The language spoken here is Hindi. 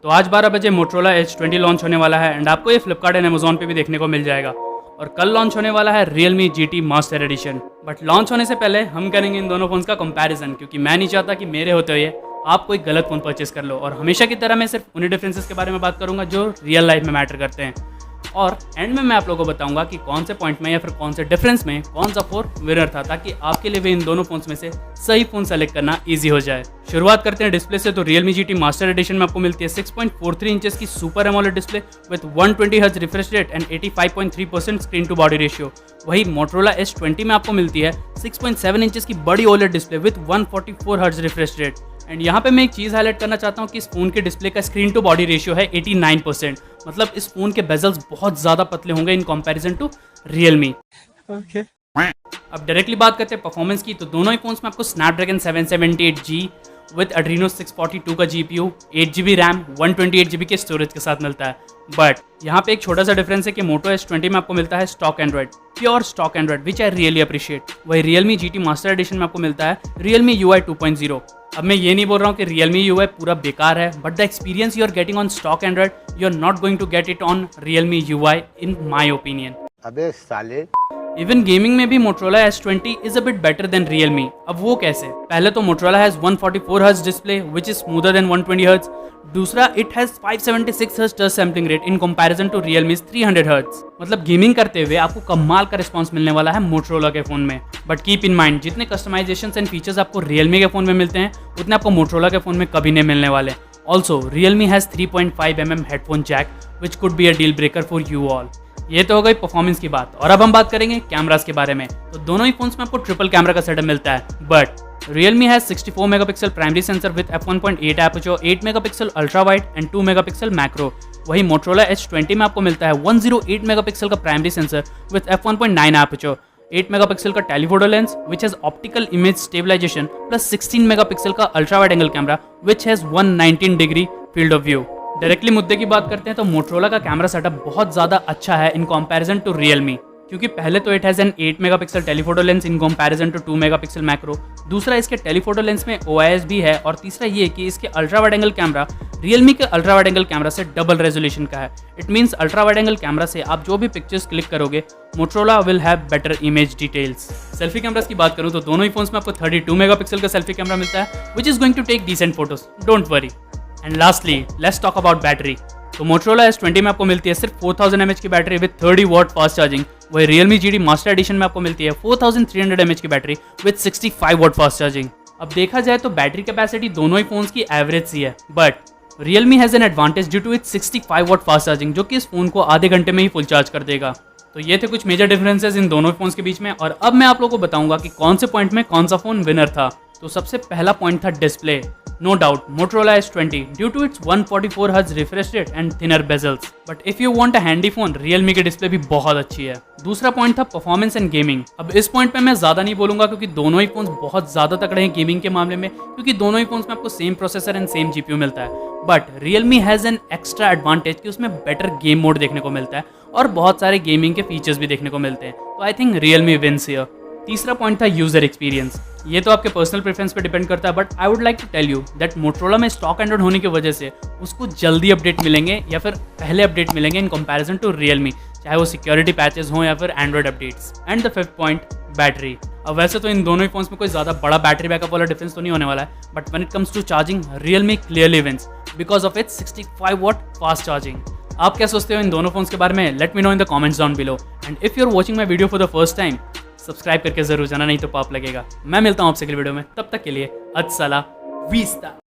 तो आज 12 बजे मोटरोला H20 लॉन्च होने वाला है एंड आपको ये फ्लिपकार्ट एंड अमेजोन पे भी देखने को मिल जाएगा। और कल लॉन्च होने वाला है Realme GT master addition. But launch होने से पहले हम करेंगे इन दोनों फोन्स का कंपैरिजन, क्योंकि मैं नहीं चाहता कि मेरे होते हुए आप कोई गलत फोन परचेस कर लो। और हमेशा की तरह मैं सिर्फ उन्हीं डिफरेंसेस के बारे में बात करूंगा जो रियल लाइफ में मैटर करते हैं। और एंड में मैं आप लोगों को बताऊंगा कि कौन से पॉइंट में या फिर कौन से डिफरेंस में कौन सा फोन विनर था, ताकि आपके लिए भी इन दोनों फोन्स में से सही फोन सेलेक्ट करना इजी हो जाए। शुरुआत करते हैं डिस्प्ले से। तो Realme GT मास्टर एडिशन में आपको मिलती है 6.43 इंचेस की super AMOLED display with 120 hertz refresh rate and 85.3% screen to body ratio. वही Motorola H20 में आपको मिलती है 6.7 इंचेस की बड़ी OLED display with 144 hertz refresh rate. And यहाँ पे मैं एक चीज़ हाईलाइट करना चाहता हूँ कि इस फोन के डिस्प्ले का स्क्रीन टू बॉडी रेशियो है 89%। मतलब इस फोन के बेजल्स बहुत ज़्यादा पतले होंगे in comparison to Realme। Okay. अब डायरेक्टली बात करते हैं परफॉर्मेंस की, तो दोनों ही फोन्स में आपको Snapdragon 778G विद Adreno 642 का GPU, 8GB रैम, 128GB के स्टोरेज के साथ मिलता है। बट यहाँ पे एक छोटा सा डिफरेंस है कि Moto H20 में आपको मिलता है stock Android, pure stock Android, which I really appreciate. वही Realme GT मास्टर एडिशन में आपको मिलता है Realme UI 2.0। अब मैं ये नहीं बोल रहा हूँ कि Realme UI पूरा बेकार है, but the experience you are getting on stock Android you are not going to get it on Realme UI in my opinion. अबे साले। इवन गेमिंग में भी Motorola H20 is a bit better than Realme। अब वो कैसे? पहले तो Motorola has 144 hertz display which is smoother than 120 hertz. दूसरा, it has 576 hertz touch sampling rate in comparison to Realme's 300 hertz. मतलब गेमिंग करते हुए आपको कमाल का रिस्पांस मिलने वाला है Motorola के फोन में। बट कीप इन माइंड, जितने कस्टमाइजेशंस एंड फीचर्स आपको Realme के फोन में मिलते हैं उतने आपको Motorola के फोन में कभी नहीं मिलने वाले। Also Realme has 3.5mm headphone jack which could be a deal breaker for you all. ये तो हो गई परफॉर्मेंस की बात। और अब हम बात करेंगे कैमरास के बारे में। तो दोनों ही फोन्स में आपको ट्रिपल कैमरा का सेटअप मिलता है। But Realme has 64 megapixel primary sensor with f1.8 aperture, 8 megapixel ultra wide and 2 megapixel macro. वही Motorola H20 में आपको मिलता है 108 मेगापिक्सल का primary sensor with f1.9 aperture, 8 megapixel का telephoto lens which has optical image stabilisation plus 16 megapixel का ultra wide angle camera which has 119 degree field of view. Directly मुद्दे की बात करते हैं तो Motorola का कैमरा सेटअप बहुत ज़्यादा अच्छा है इन कंपैरिजन टू Realme, क्योंकि पहले तो it has an 8 megapixel telephoto lens in comparison to 2 megapixel macro. दूसरा, इसके टेलीफोटो लेंस में OIS भी है। और तीसरा ये कि इसके ultra wide angle camera Realme के अल्ट्रा वाइड एंगल कैमरा से डबल रेजोल्यूशन का है। It means ultra wide angle camera से आप जो भी पिक्चर्स क्लिक करोगे Motorola will have better image details. Selfie cameras की बात करूँ तो दोनों ही फोन्स में आपको 32 मेगापिक्सल का सेल्फी कैमरा मिलता है which is going to take decent photos, don't worry. And lastly let's talk about battery. तो Motorola S20 में आपको मिलती है सिर्फ 4000 mAh की battery with 30 what fast charging. वही Realme GT मास्टर एडिशन में आपको मिलती है 4300 mAh की battery with 65 watt fast charging. अब देखा जाए तो बैटरी कैपेसिटी दोनों ही फोन्स की एवरेज सी है, but Realme has an advantage due to its 65 watt fast charging, जो कि इस फोन को आधे घंटे में ही फुल चार्ज कर देगा। तो ये थे कुछ मेजर डिफरेंसेस इन दोनों फोन्स के बीच में। और अब मैं आप लोगों को बताऊंगा कि कौन से पॉइंट में कौन सा फोन विनर था। तो सबसे पहला पॉइंट था display. No doubt, Motorola S20 due to its 144 Hz refresh rate and thinner bezels. But if you want a handy phone, Realme की डिस्प्ले भी बहुत अच्छी है। दूसरा पॉइंट था परफॉर्मेंस एंड गेमिंग। अब इस पॉइंट पे मैं ज़्यादा नहीं बोलूंगा क्योंकि दोनों ही फोन्स बहुत ज़्यादा तगड़े हैं गेमिंग के मामले में, क्योंकि दोनों ही फोन्स में आपको same processor and same GPU मिलता है। But Realme has an extra advantage कि उसमें बेटर गेम मोड देखने को मिलता है और बहुत सारे गेमिंग के फीचर्स भी देखने को मिलते हैं। तो I think Realme wins here. तीसरा पॉइंट था यूजर एक्सपीरियंस। ये तो आपके पर्सनल प्रेफरेंस पे डिपेंड करता है, but I would like to tell you that Motorola में स्टॉक एंड्रॉइड होने की वजह से उसको जल्दी अपडेट मिलेंगे या फिर पहले अपडेट मिलेंगे इन कंपैरिजन टू Realme, चाहे वो सिक्योरिटी पैचेस हों या फिर Android updates. And the fifth point, battery. अब वैसे तो इन दोनों ही फोन्स में कोई ज़्यादा बड़ा बैटरी बैकअप वाला डिफरेंस तो नहीं होने वाला है, but when it comes to charging Realme clearly wins because of its 65 watt fast charging. आप क्या सोचते हो इन दोनों फोन्स के बारे में? Let me know in the comments down below. And if you are watching my video for the first time, subscribe करके जरूर जाना, नहीं तो पाप लगेगा। मैं मिलता हूँ आपसे अगली वीडियो में, तब तक के लिए अस्सलाम वालेकुम।